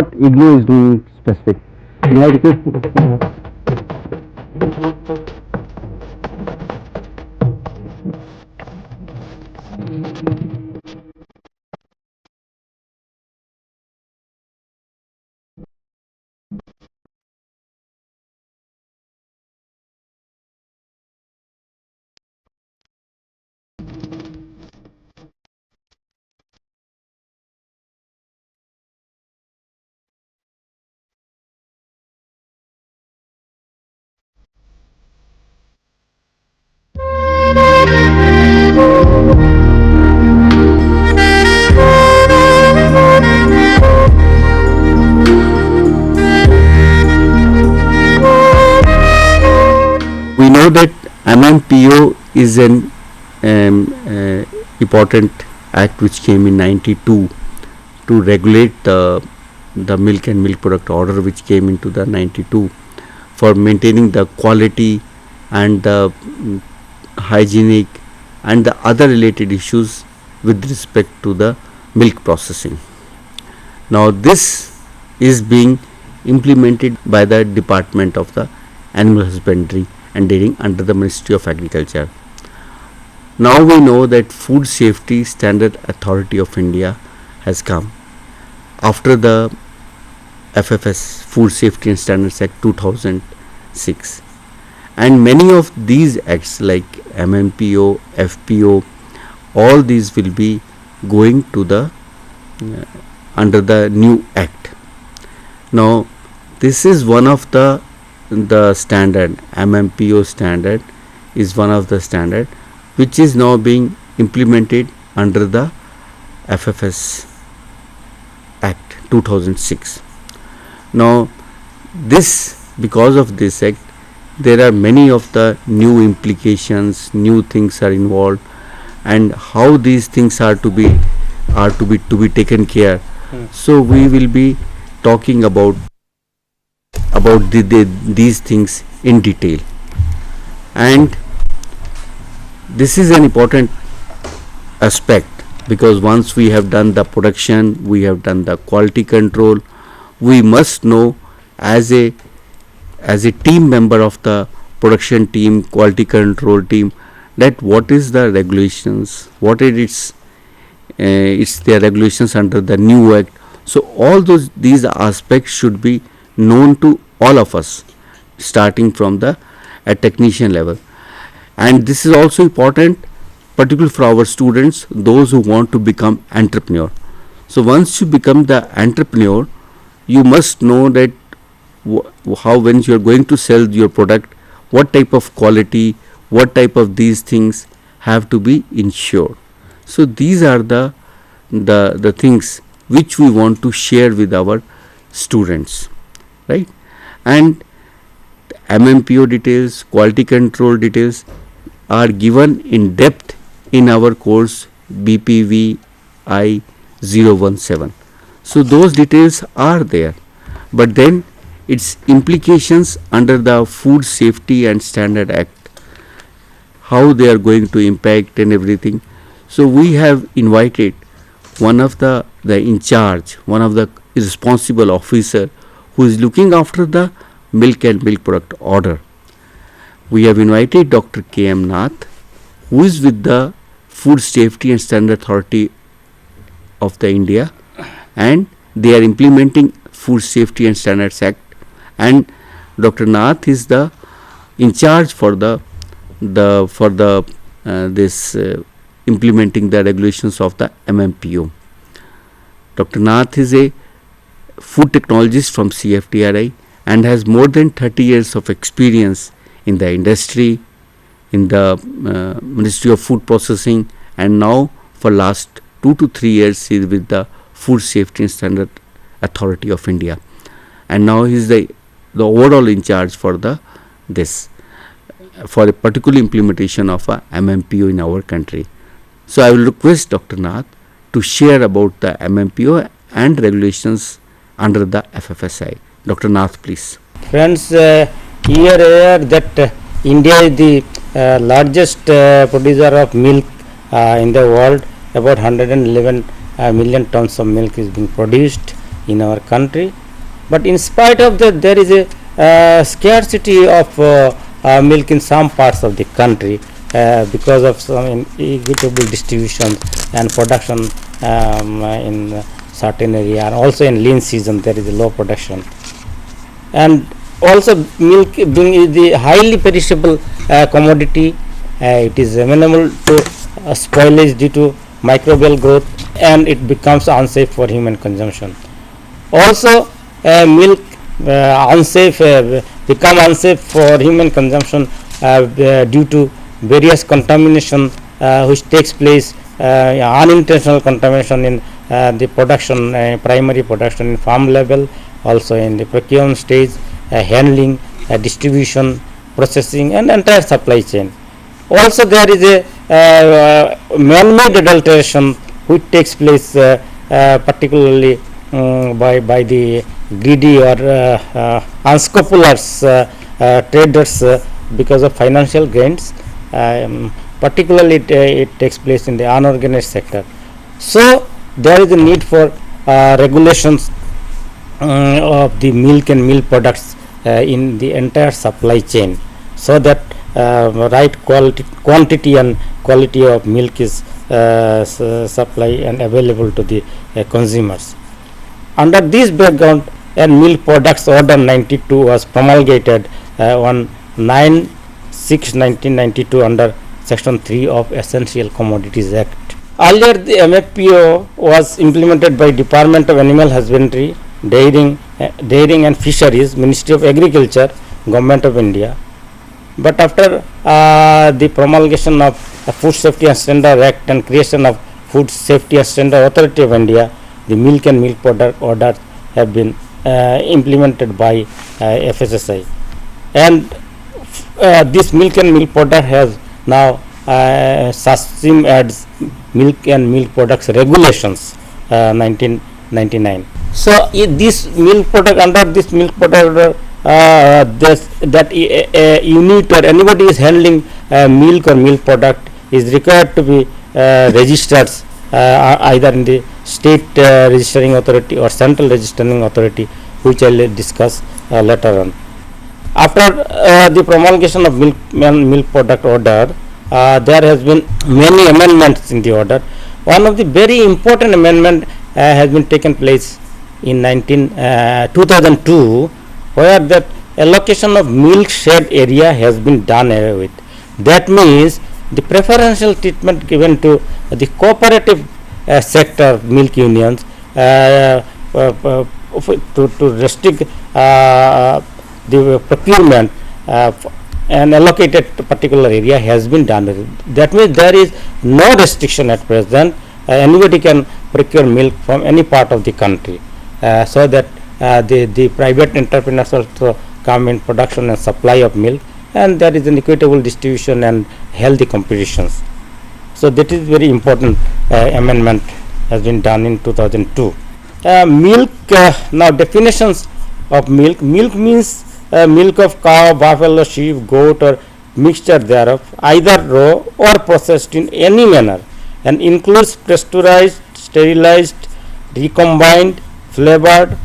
what IGNOU is doing specific. May I request? We know that MMPO is an important act which came in 92 to regulate the milk and milk product order which came into the 92 for maintaining the quality and the hygienic and the other related issues with respect to the milk processing. Now this is being implemented by the Department of the Animal Husbandry and Dairying under the Ministry of Agriculture. Now we know that Food Safety Standard Authority of India has come after the FFS, Food Safety and Standards Act 2006, and many of these acts like MMPO, FPO, all these will be going to the under the new act. Now this is one of the standard. MMPO standard is one of the standard which is now being implemented under the FFS Act 2006. Now this, because of this act, there are many of the new implications, new things are involved, and how these things are to be taken care. So we will be talking about these things in detail, and this is an important aspect because once we have done the production, we have done the quality control, we must know as a team member of the production team, quality control team, that what is the regulations, what is it's their regulations under the new act. So all these aspects should be known to all of us, starting from the technician level. And this is also important, particularly for our students, those who want to become entrepreneur. So once you become the entrepreneur, you must know that how, when you are going to sell your product, what type of quality, what type of these things have to be ensured. So these are the things which we want to share with our students, right? And MMPO details, quality control details are given in depth in our course BPVI 017. So those details are there, but then its implications under the Food Safety and Standard Act, how they are going to impact and everything. So we have invited one of the in charge, one of the responsible officer who is looking after the milk and milk product order. We have invited Dr. K.M. Nath, who is with the Food Safety and Standard Authority of the India, and they are implementing Food Safety and Standards Act, and Dr. Nath is the in charge for implementing the regulations of the MMPO. Dr. Nath is a food technologist from CFTRI and has more than 30 years of experience in the industry, in the Ministry of Food Processing, and now for last 2 to 3 years he is with the Food Safety and Standard Authority of India, and now he is the overall in charge for for a particular implementation of a MMPO in our country. So I will request Dr. Nath to share about the MMPO and regulations under the FFSI. Dr. Nath, please. Friends, here that India is the largest producer of milk in the world. About 111 million tons of milk is being produced, in our country. But in spite of that, there is a scarcity of milk in some parts of the country because of some inequitable distribution and production in certain area, and also in lean season there is a low production. And also milk being the highly perishable commodity, it is amenable to spoilage due to microbial growth, and it becomes unsafe for human consumption. Also milk become unsafe for human consumption due to various contamination which takes place, unintentional contamination in the production, primary production in farm level, also in the procurement stage, handling, distribution, processing, and entire supply chain. Also there is a man-made adulteration which takes place particularly by the greedy or unscrupulous traders because of financial gains. Particularly it takes place in the unorganized sector. So there is a need for regulations of the milk and milk products in the entire supply chain, so that right quantity and quality of milk is supply and available to the consumers. Under this background, a milk products order 92 was promulgated on 9/6/1992 under section 3 of Essential Commodities Act. Earlier the MMPO was implemented by Department of Animal Husbandry, Dairying and Fisheries, Ministry of Agriculture, Government of India. But after the promulgation of Food Safety and Standard Act and creation of Food Safety and Standard Authority of India, the milk and milk product orders have been implemented by FSSI, and this milk and milk product has now subsumed as Milk and Milk Products Regulations 1999. So this milk product, under this milk product that unit or anybody is handling milk or milk product is required to be registered either in the state registering authority or central registering authority, which I will discuss later on. After the promulgation of milk and milk product order, there has been many amendments in the order. One of the very important amendment has been taken place in 2002, where that allocation of milk shed area has been done away with. That means the preferential treatment given to the cooperative sector milk unions to restrict the procurement and allocated to particular area has been done. That means there is no restriction at present. Anybody can procure milk from any part of the country, so that the private entrepreneurs also come in production and supply of milk, and there is an equitable distribution and healthy competitions. So that is very important amendment has been done in 2002. Milk, now definitions of milk. Milk means milk of cow, buffalo, sheep, goat, or mixture thereof, either raw or processed in any manner, and includes pasteurized, sterilized, recombined, flavored,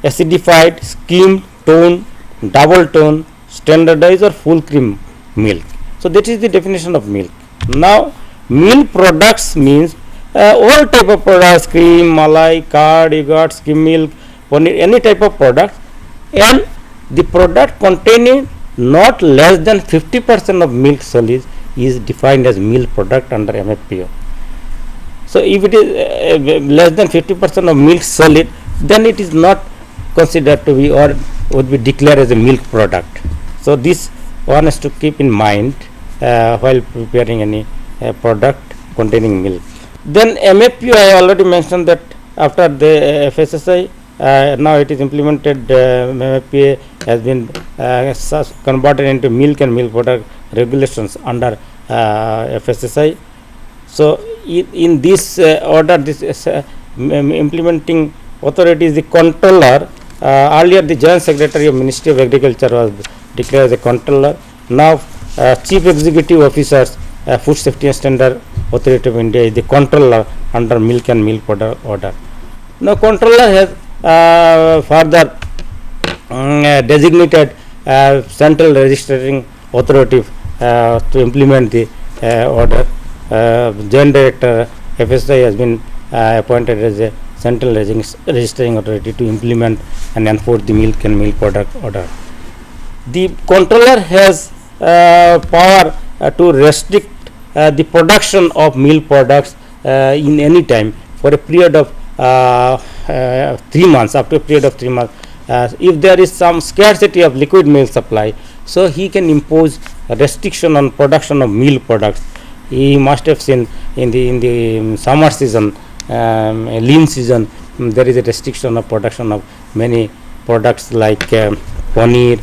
acidified, skimmed, toned, double tone, standardized, or full cream milk. So that is the definition of milk. Now milk products means all type of products, cream, malai, curd, yogurt, skim milk, paneer, any type of product, and the product containing not less than 50% of milk solids is defined as milk product under MMPO. So if it is less than 50% of milk solid, then it is not considered to be or would be declared as a milk product. So this one has to keep in mind while preparing any product containing milk. Then MMPO, I already mentioned that after the FSSI, now it is implemented, MMPA has been converted into milk and milk product regulations under FSSI. So in this order, this implementing authority is the controller. Earlier the Joint Secretary of Ministry of Agriculture was declared as a controller. Now Chief Executive Officers, Food Safety and Standard Authority of India is the controller under milk and milk product order. Now controller has further designated central registering authority to implement the order. Joint Director FSI has been appointed as a central registering authority to implement and enforce the milk and milk product order. The controller has power to restrict the production of milk products in any time for a period of 3 months, up to a period of 3 months. If there is some scarcity of liquid milk supply, so he can impose a restriction on production of milk products. He must have seen in the summer season, lean season, there is a restriction of production of many products like paneer,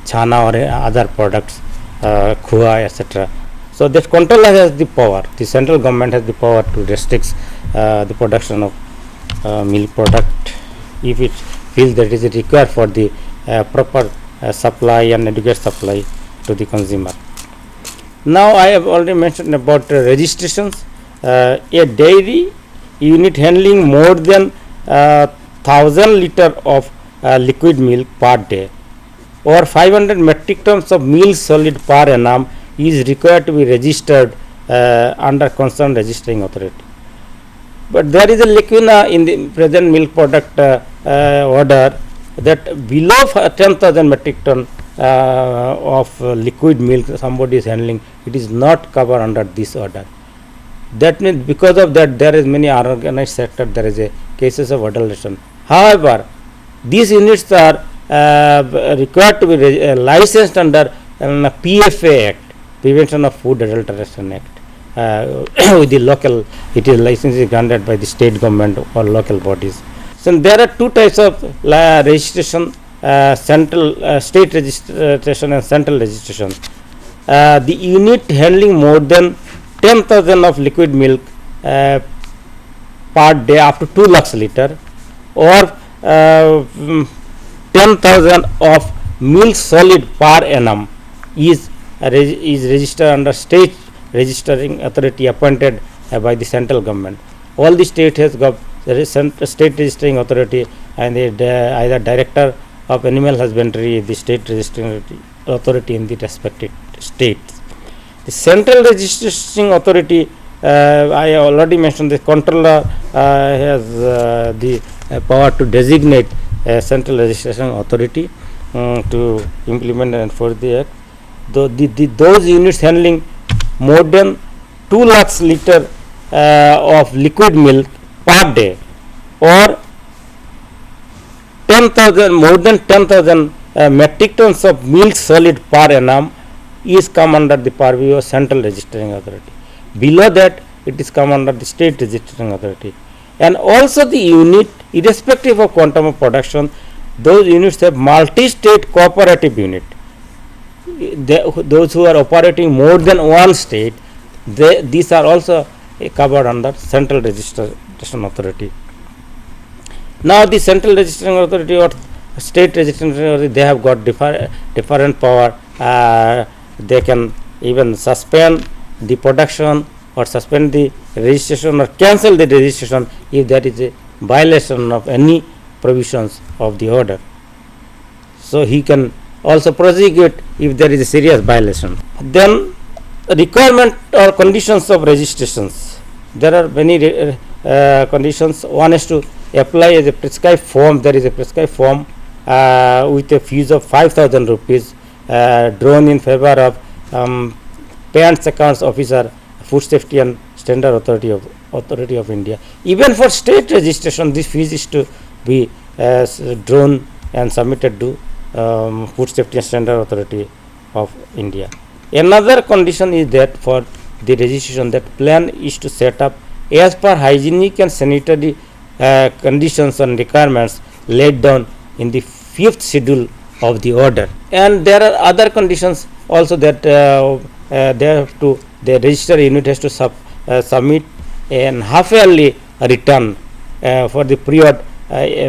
chana or other products, khoa, etc. So that controller has the power. The central government has the power to restrict the production of milk product if it feels that it is required for the proper supply and adequate supply to the consumer. Now I have already mentioned about registrations. A dairy unit handling more than 1000 liter of liquid milk per day or 500 metric tons of milk solid per annum is required to be registered under concerned registering authority. But there is a lacuna in the present milk product order that below 10,000 metric ton of liquid milk somebody is handling, it is not covered under this order. That means because of that there is many unorganized sector, there is a cases of adulteration. However, these units are required to be licensed under PFA Act, Prevention of Food Adulteration Act. With the local, it is licensing granted by the state government or local bodies. So there are two types of registration: central state registration and central registration. The unit handling more than 10,000 of liquid milk per day up to 2 lakhs liter or 10,000 of milk solid per annum is registered under state registering authority appointed by the central government. All the state has got state registering authority and either director of animal husbandry, the state registering authority in the respective states. The central registering authority, I already mentioned, the controller has the power to designate a central registration authority to implement and enforce the act. Those units handling more than 2 lakhs liter of liquid milk per day or 10,000 more than 10,000 metric tons of milk solid per annum is come under the purview of central registering authority. Below that it is come under the state registering authority. And also the unit, irrespective of quantum of production, those units have multi-state cooperative unit. Those who are operating more than one state, these are also covered under central registration authority. Now the central registering authority or state registering authority, they have got different power. They can even suspend the production or suspend the registration or cancel the registration if there is a violation of any provisions of the order. So he can also prosecute if there is a serious violation. Then requirement or conditions of registrations. There are many conditions. One is to apply as a prescribed form. There is a prescribed form with a fees of 5,000 rupees drawn in favor of Pants Accounts Officer, Food Safety and Standard Authority of India. Even for state registration, this fees is to be drawn and submitted to Food Safety and Standard Authority of India. Another condition is that for the registration, that plan is to set up as per hygienic and sanitary conditions and requirements laid down in the 5th schedule of the order. And there are other conditions also that the register unit has to submit an half yearly return for the period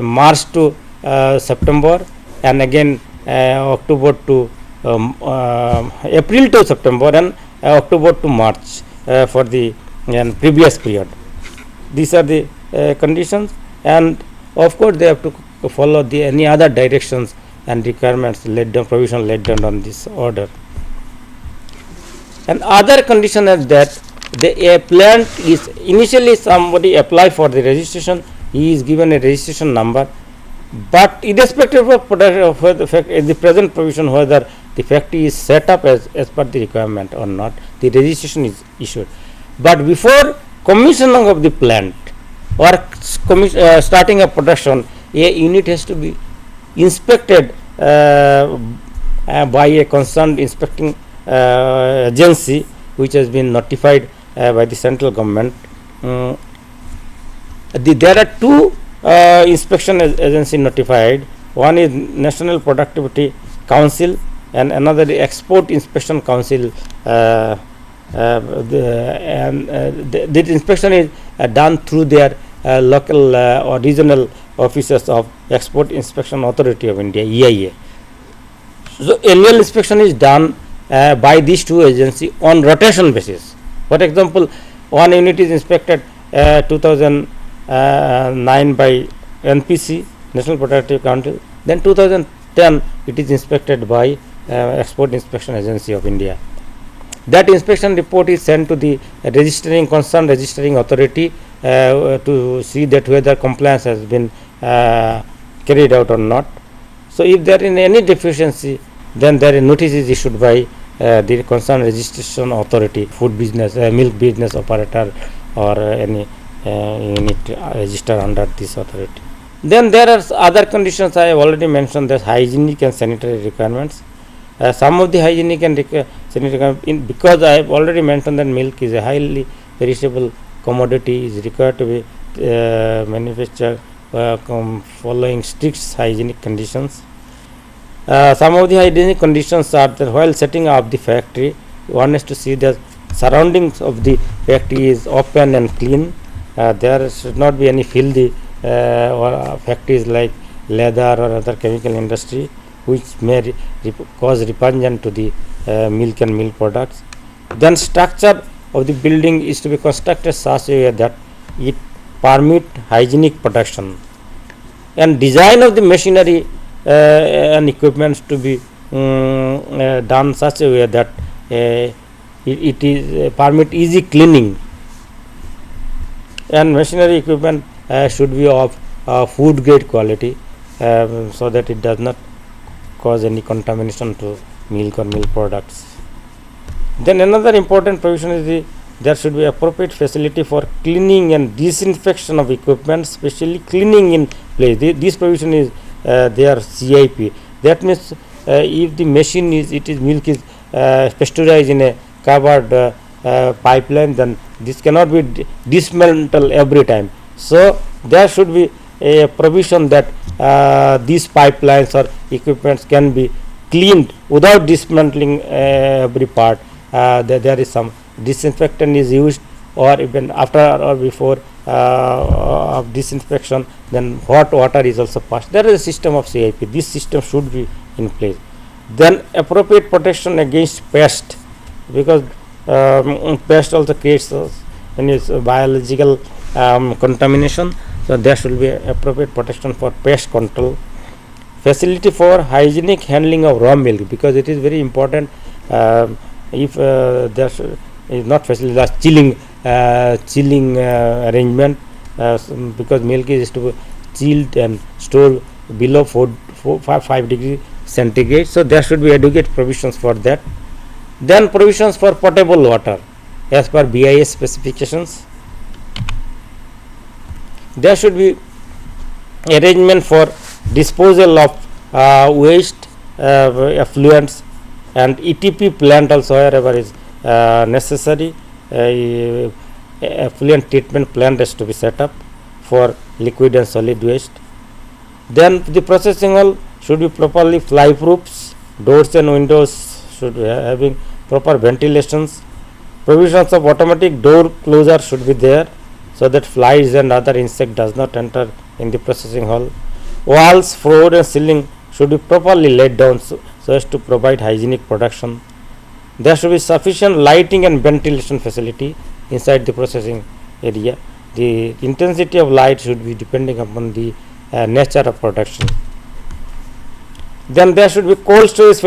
March to September, and again October to April to September, and October to March for the previous period. These are the conditions. And Of course, they have to follow the any other directions and requirements laid down, provision laid down on this order. And other condition is that the plant is initially somebody apply for the registration, he is given a registration number, but irrespective of the present provision whether the factory is set up as per the requirement or not, the registration is issued. But before commissioning of the plant or starting a production, a unit has to be inspected by a concerned inspecting agency which has been notified by the central government. There are two inspection agency notified. One is National Productivity Council and another is Export Inspection Council. The inspection is done through their local or regional offices of Export Inspection Authority of India, EIA. So annual inspection is done by these two agencies on rotation basis. For example, one unit is inspected 2009 by NPC, National Productive Council, then 2010 it is inspected by Export Inspection Agency of India. That inspection report is sent to the concerned registering authority to see that whether compliance has been carried out or not. So if there is any deficiency, then there is notice is issued by the concerned registration authority, food business, milk business operator, or any unit registered under this authority. Then there are other conditions I have already mentioned, that hygienic and sanitary requirements. Some of the hygienic and sanitary requirements, because I have already mentioned that milk is a highly perishable commodity, is required to be manufactured following strict hygienic conditions. Some of the hygienic conditions are that while setting up the factory, one has to see the surroundings of the factory is open and clean. There should not be any filthy or factories like leather or other chemical industry which may cause repugnance to the milk and milk products. Then structure of the building is to be constructed such a way that it permit hygienic production, and design of the machinery and equipments to be done such a way that it is permit easy cleaning, and machinery equipment should be of food grade quality so that it does not cause any contamination to milk or milk products. Then another important provision is there should be appropriate facility for cleaning and disinfection of equipment, especially cleaning in place. This provision is their CIP. That means if the machine is milk is pasteurized in a covered pipeline, then this cannot be dismantled every time. So there should be a provision that these pipelines or equipments can be cleaned without dismantling every part. There is some disinfectant is used, or even after or before of disinfection, then hot water is also passed. There is a system of CIP. This system should be in place. Then appropriate protection against pest, because pest also creates biological contamination. So there should be appropriate protection for pest control. Facility for hygienic handling of raw milk, because it is very important. If there is not facility, chilling arrangement, because milk is to be chilled and stored below 5 degrees centigrade. So there should be adequate provisions for that. Then provisions for potable water as per BIS specifications. There should be arrangement for disposal of waste effluents, and ETP plant also wherever is necessary. Effluent treatment plant has to be set up for liquid and solid waste. Then the processing hall should be properly fly proofs. Doors and windows should be having proper ventilations. Provisions of automatic door closure should be there, so that flies and other insect does not enter in the processing hall. Walls, floor and ceiling should be properly laid down so as to provide hygienic production. There should be sufficient lighting and ventilation facility inside the processing area. The intensity of light should be depending upon the nature of production. Then there should be cold storage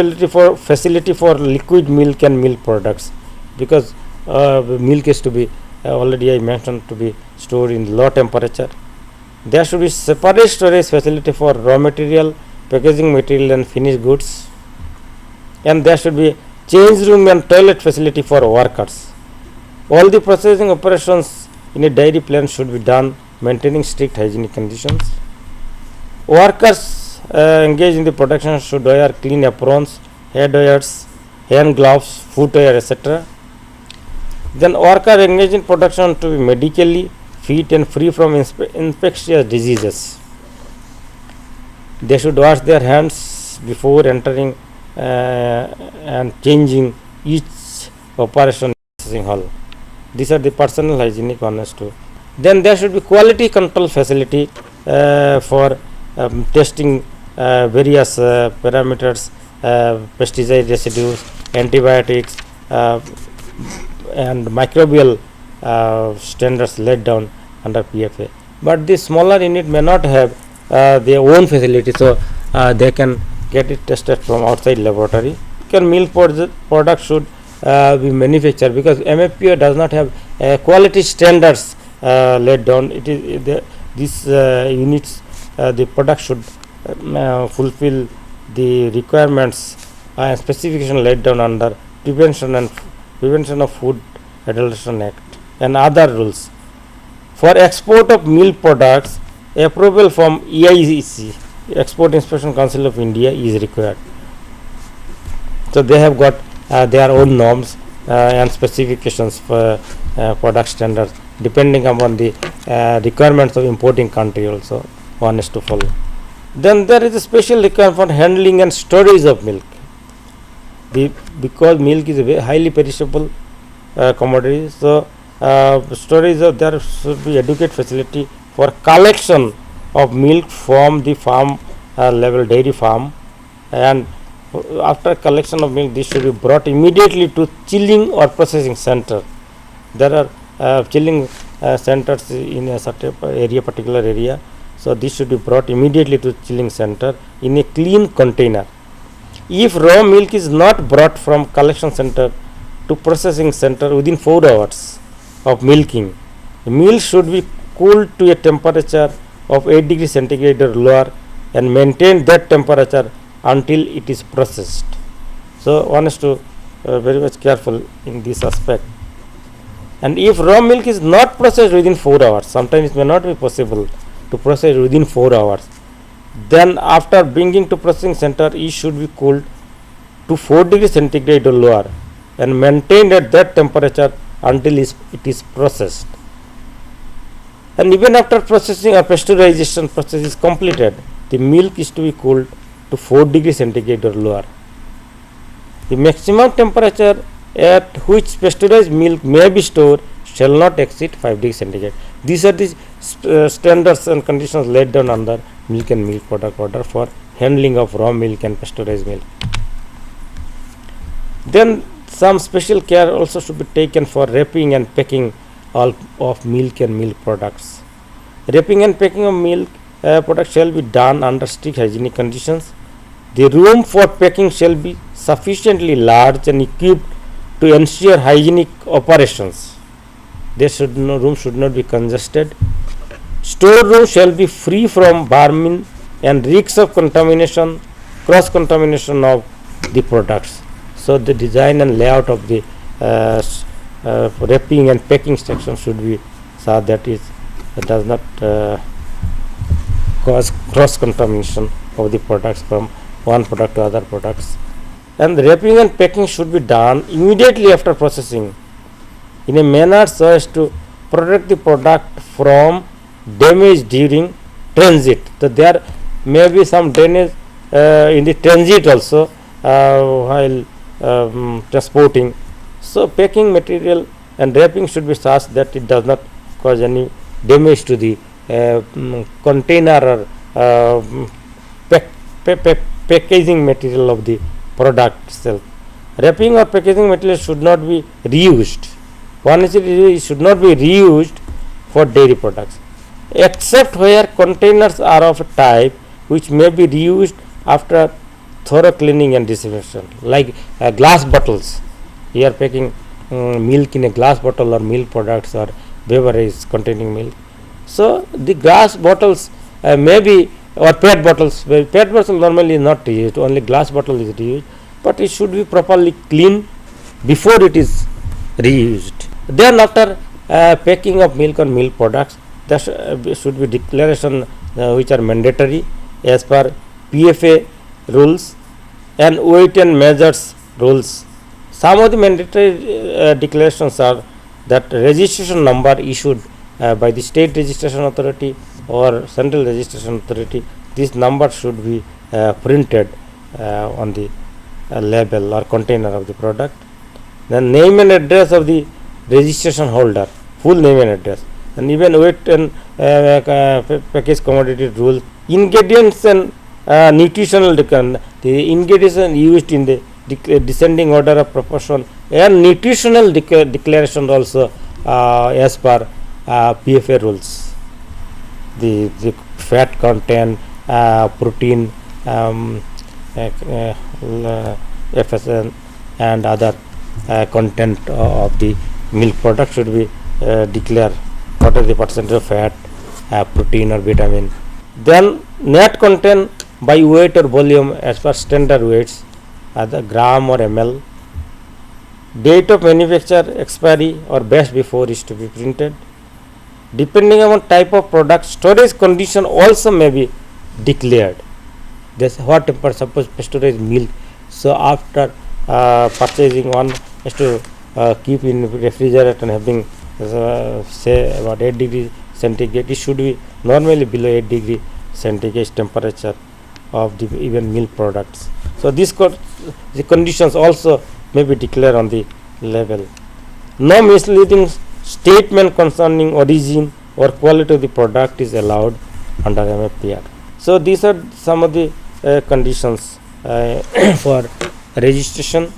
facility for liquid milk and milk products, because milk is to be already I mentioned to be stored in low temperature. There should be separate storage facility for raw material, packaging material and finished goods, and there should be change room and toilet facility for workers. All the processing operations in a dairy plant should be done maintaining strict hygienic conditions. Workers engaged in the production should wear clean aprons, head wears, hand gloves, footwear, etc. Then worker engaged in production to be medically fit and free from infectious diseases. They should wash their hands before entering and changing each operation processing hall. These are the personal hygienic honest too. Then there should be quality control facility for testing various parameters, pesticide residues, antibiotics, and microbial standards laid down under PFA. But the smaller unit may not have their own facility, so they can get it tested from outside laboratory. Milk product should be manufactured, because MMPO does not have quality standards laid down. It is these units, the product should fulfill the requirements and specification laid down under Prevention of Food Adulteration Act and other rules. For export of milk products, approval from EIC, Export Inspection Council of India, is required. So they have got their own norms and specifications for product standards, depending upon the requirements of importing country also one is to follow. Then there is a special requirement for handling and storage of milk. Because milk is a very highly perishable commodity, so storage of there should be adequate facility for collection of milk from the farm level dairy farm, and after collection of milk this should be brought immediately to chilling or processing center. There are chilling centers in a certain particular area, so this should be brought immediately to chilling center in a clean container. If raw milk is not brought from collection center to processing center within 4 hours of milking, the milk should be cooled to a temperature of 8 degrees centigrade or lower and maintain that temperature until it is processed. So one is to very much careful in this aspect. And if raw milk is not processed within 4 hours, sometimes it may not be possible to process within 4 hours, then after bringing to processing center, it should be cooled to 4 degrees centigrade or lower and maintained at that temperature until it is processed. And even after processing or pasteurization process is completed, the milk is to be cooled to 4 degrees centigrade or lower. The maximum temperature at which pasteurized milk may be stored shall not exceed 5 degrees centigrade. These are the standards and conditions laid down under milk and milk product order for handling of raw milk and pasteurized milk. Then some special care also should be taken for wrapping and packing of milk and milk products. Wrapping and packing of milk products shall be done under strict hygienic conditions. The room for packing shall be sufficiently large and equipped to ensure hygienic operations. Room should not be congested. Store room shall be free from vermin and risks of contamination, cross contamination of the products. So the design and layout of the wrapping and packing section should be so that it does not cause cross contamination of the products from one product to other products. And the wrapping and packing should be done immediately after processing in a manner so as to protect the product from damage during transit. So there may be some damage in the transit also while transporting. So packing material and wrapping should be such that it does not cause any damage to the container or packaging material of the product itself. Wrapping or packaging material should not be reused. One is it should not be reused for dairy products. except where containers are of a type which may be reused after thorough cleaning and disinfection, like glass bottles. You are packing milk in a glass bottle or milk products or beverage containing milk. So the glass bottles may be, or PET bottles. PET bottle normally is not used, only glass bottle is used, but it should be properly cleaned before it is reused. Then after packing of milk or milk products, there should be declaration which are mandatory as per PFA rules and weight and measures rules. Some of the mandatory declarations are that registration number issued by the state registration authority or central registration authority. This number should be printed on the label or container of the product. Then name and address of the registration holder, full name and address, and even weight and package commodity rule. Ingredients and nutritional the ingredients used in the descending order of proportion and nutritional declaration also as per PFA rules. The fat content, protein, FSN and other content of the milk product should be declared. What is the percentage of fat, protein or vitamin. Then net content by weight or volume as per standard weights, either gram or ml. Date of manufacture, expiry or best before is to be printed. Depending on type of product, storage condition also may be declared. This hot temper, suppose pasteurized milk. So after purchasing, one has to keep in refrigerator and having say about 8 degree centigrade. It should be normally below 8 degree centigrade temperature of the even milk products. So this the conditions also may be declared on the label. No misleading statement concerning origin or quality of the product is allowed under MFPR. So these are some of the conditions for registration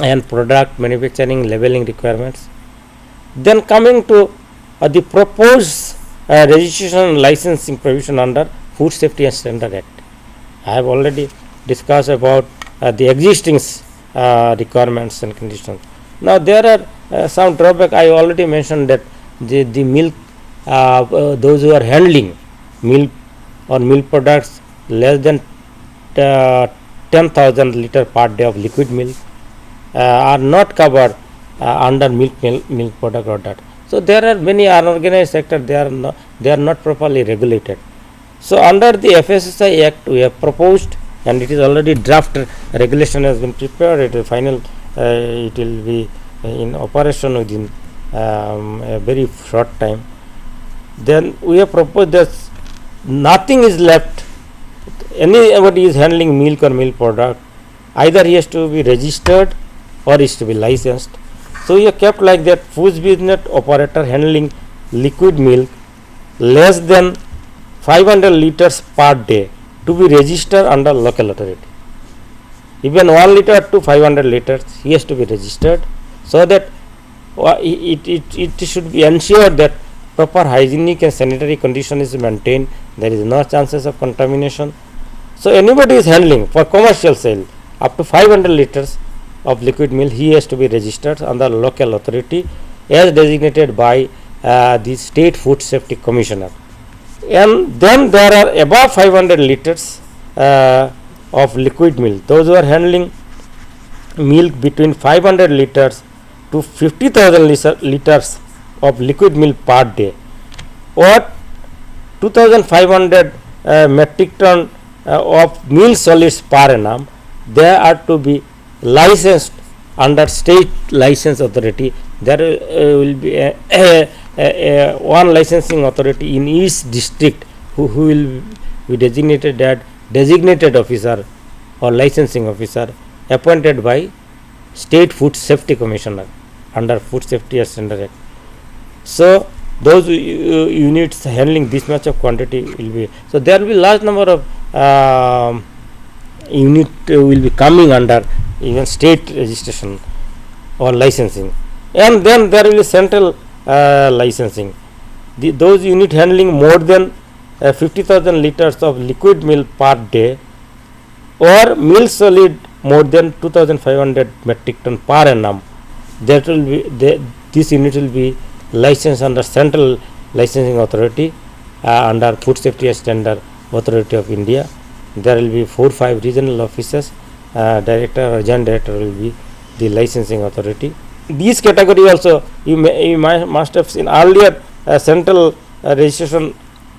and product manufacturing labeling requirements. Then coming to the proposed registration and licensing provision under Food Safety and Standard Act. I have already discussed about the existing requirements and conditions. Now there are some drawback. I already mentioned that the milk, those who are handling milk or milk products less than 10,000 liter per day of liquid milk are not covered under milk product order. So there are many unorganized sector, they are not properly regulated. So under the FSSI Act we have proposed, and it is already draft regulation has been prepared. It is final, it will be in operation within a very short time. Then we have proposed that nothing is left. Anybody is handling milk or milk product, either he has to be registered or is to be licensed. So we have kept like that: food business operator handling liquid milk less than 500 liters per day to be registered under local authority. Even 1 liter to 500 liters he has to be registered, so that it should be ensured that proper hygienic and sanitary condition is maintained. There is no chances of contamination. So anybody is handling for commercial sale up to 500 liters of liquid milk, he has to be registered under local authority as designated by the State Food Safety Commissioner. And then there are above 500 liters of liquid milk. Those who are handling milk between 500 liters to 50,000 liters of liquid milk per day, or 2,500 metric ton of milk solids per annum, they are to be licensed under state license authority. There will be one licensing authority in each district who will be designated that designated officer or licensing officer appointed by State Food Safety Commissioner under Food Safety and Standard Act. So those units handling this much of quantity will be, so there will be large number of unit will be coming under even state registration or licensing, and then there will be central licensing. those unit handling more than 50,000 liters of liquid milk per day or milk solid more than 2,500 metric ton per annum, that will be this unit will be licensed under Central Licensing Authority under Food Safety and Standard Authority of India. There will be 4-5 regional officers, director or joint director will be the licensing authority. These category also you must have seen earlier. Central registration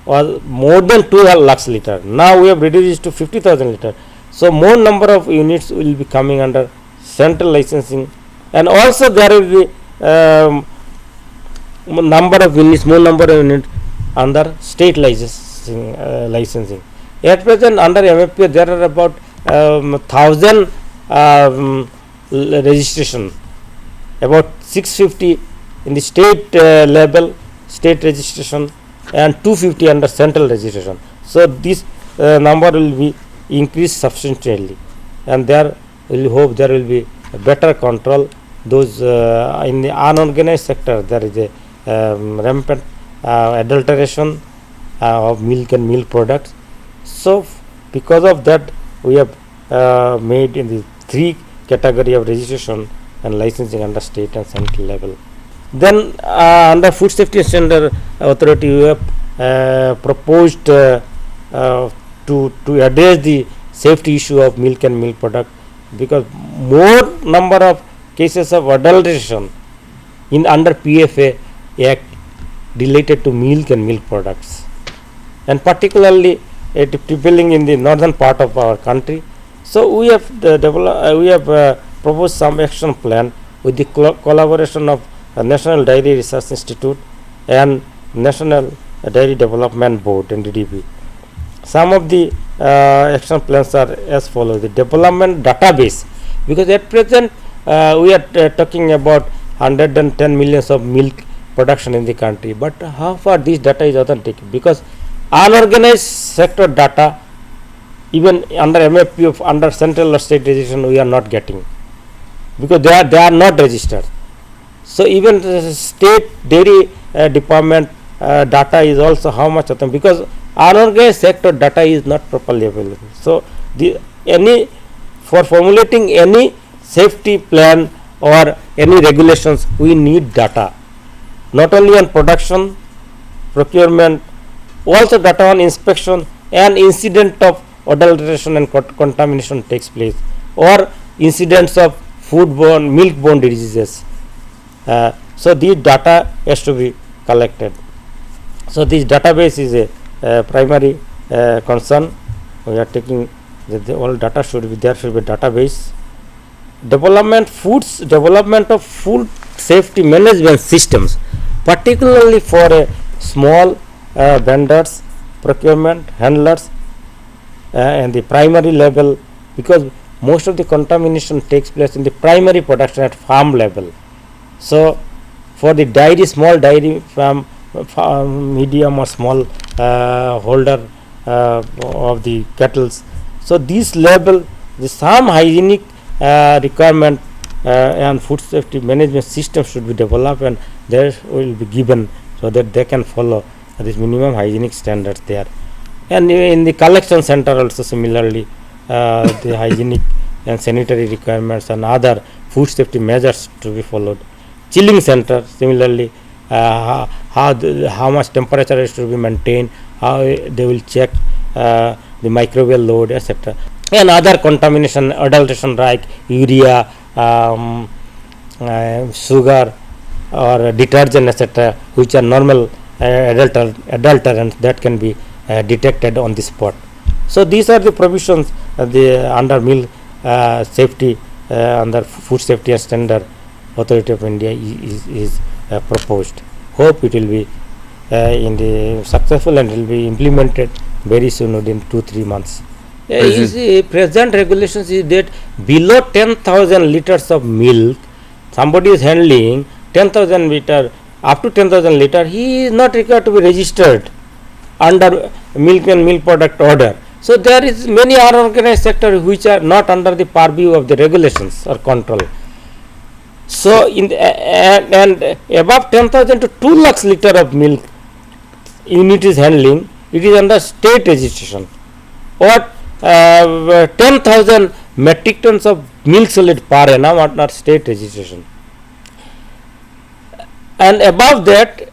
was more than 2 lakhs liter. Now we have reduced to 50,000 liter. So more number of units will be coming under central licensing, and also there will be number of units, more number of units under state licensing. At present under MMPO there are about 1,000 registration, about 650 in the state level, state registration, and 250 under central registration. So this number will be increased substantially, and there will hope there will be a better control. Those in the unorganized sector there is a rampant adulteration of milk and milk products. So because of that we have made in the 3 category of registration and licensing under state and central level. Then under Food Safety and Standard Authority we have proposed to address the safety issue of milk and milk product, because more number of cases of adulteration in under PFA Act related to milk and milk products, and particularly prevailing in the northern part of our country. So we have proposed some action plan with the collaboration of National Dairy Research Institute and National Dairy Development Board (NDDB). Some of the action plans are as follows: the development database, because at present we are talking about 110 millions of milk production in the country, but how far this data is authentic? Because unorganized sector data, even under MFP under central or state registration, we are not getting, because they are not registered. So even the state dairy department data is also how much authentic, because unorganized sector data is not properly available. So for formulating any safety plan or any regulations, we need data, not only on production, procurement, also data on inspection and incident of adulteration and contamination takes place, or incidents of foodborne, milk-borne diseases. So these data has to be collected. So this database is a primary concern. We are taking all data should be there. Should be database. Development of food safety management systems, particularly for a small vendors, procurement handlers, and the primary level, because most of the contamination takes place in the primary production at farm level. So for the dairy, small dairy farm, medium or small holder of the cattle, so this level, some hygienic requirement and food safety management system should be developed, and there will be given so that they can follow this minimum hygienic standards there. And in the collection center also similarly the hygienic and sanitary requirements and other food safety measures to be followed. Chilling center similarly, how much temperature is to be maintained, how they will check the microbial load, etc. And other contamination, adulteration like urea, sugar or detergent, etc., which are normal adulterants that can be detected on the spot. So these are the provisions under milk safety under Food Safety and Standard Authority of India is proposed. Hope it will be in the successful and will be implemented very soon within 2-3 months. Present regulations is that below 10,000 liters of milk, somebody is handling 10,000 liter, up to 10,000 liter, he is not required to be registered under milk and milk product order. So there is many unorganized sector which are not under the purview of the regulations or control. So in the, and above 10,000 to 2 lakhs liter of milk unit is handling, it is under state registration. Or 10,000 metric tons of milk solid per annum under state registration. And above that,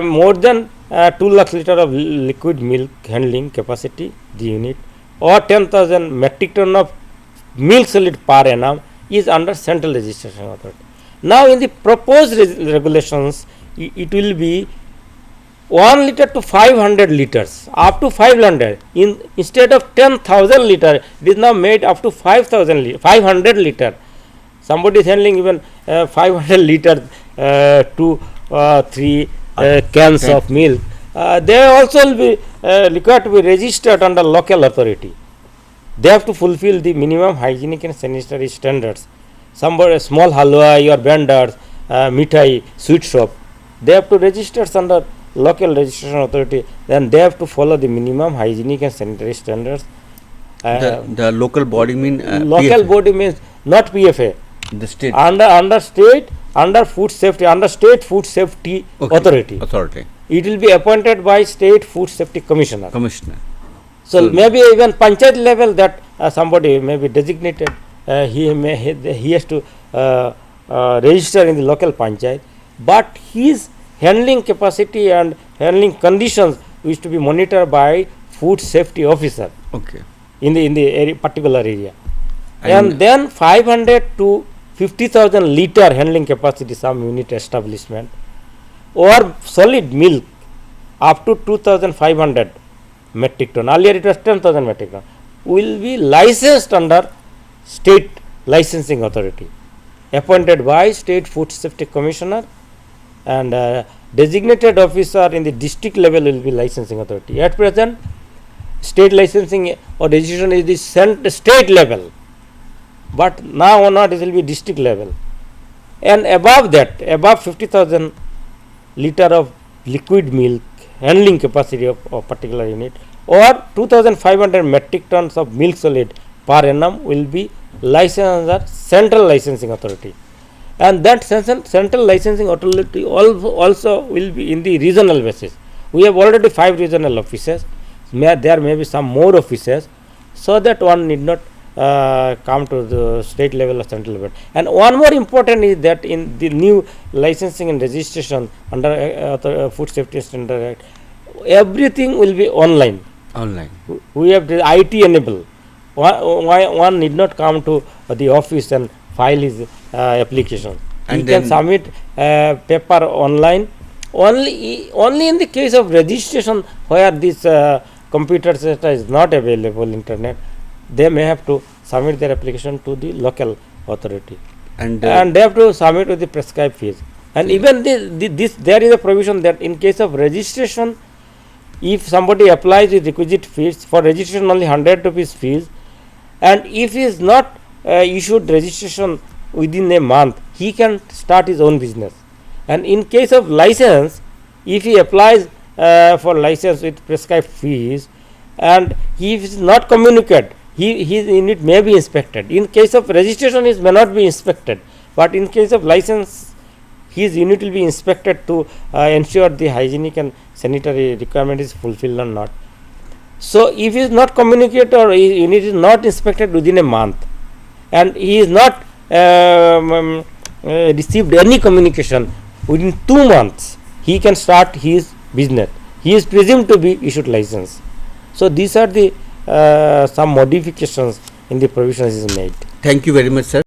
more than 2 lakh liter of liquid milk handling capacity, the unit, or 10,000 metric ton of milk solid per annum is under central registration authority. Now, in the proposed regulations, it will be 1 liter to 500 liters, up to 500. Instead of 10,000 liter, it is now made up to 500 liter. Somebody is handling even 500 liter to 3 cans of milk. They also will be required to be registered under local authority. They have to fulfill the minimum hygienic and sanitary standards. Somebody, small halwai or vendors, mithai, sweet shop, they have to register under local registration authority. Then they have to follow the minimum hygienic and sanitary standards. The local body mean Local PFA. body means not PFA. The state Under state, under food safety, under state food safety authority. It will be appointed by state food safety commissioner. So maybe even panchayat level that somebody may be designated, he has to register in the local panchayat, but his handling capacity and handling conditions is to be monitored by food safety officer in the particular area. And then 500 to 50,000 liter handling capacity some unit establishment, or solid milk up to 2,500 metric ton. Earlier it was 10,000 metric ton. Will be licensed under state licensing authority, appointed by state food safety commissioner, and designated officer in the district level will be licensing authority. At present, state licensing or registration is the state level, but now on it will be district level. And above that, above 50,000 liter of liquid milk handling capacity of particular unit, or 2,500 metric tons of milk solid per annum will be licensed under central licensing authority. And that central licensing authority also will be in the regional basis. We have already 5 regional offices. There may be some more offices, so that one need not come to the state level or central level. And one more important is that in the new licensing and registration under Food Safety Standard Act, everything will be online. We have the IT enable. One need not come to the office and file his application. He can submit paper online. Only in the case of registration where this computer system is not available, internet, they may have to submit their application to the local authority, and they have to submit with the prescribed fees. And even this there is a provision that in case of registration, if somebody applies with requisite fees, for registration only 100 rupees fees, and if he is not issued registration within a month, he can start his own business. And in case of license, if he applies for license with prescribed fees and he is not communicated, his unit may be inspected. In case of registration, it may not be inspected, but in case of license, his unit will be inspected to ensure the hygienic and sanitary requirement is fulfilled or not. So if he is not communicated or his unit is not inspected within a month, and he is not received any communication within 2 months, he can start his business. He is presumed to be issued license. So these are the some modifications in the provisions is made. Thank you very much, sir.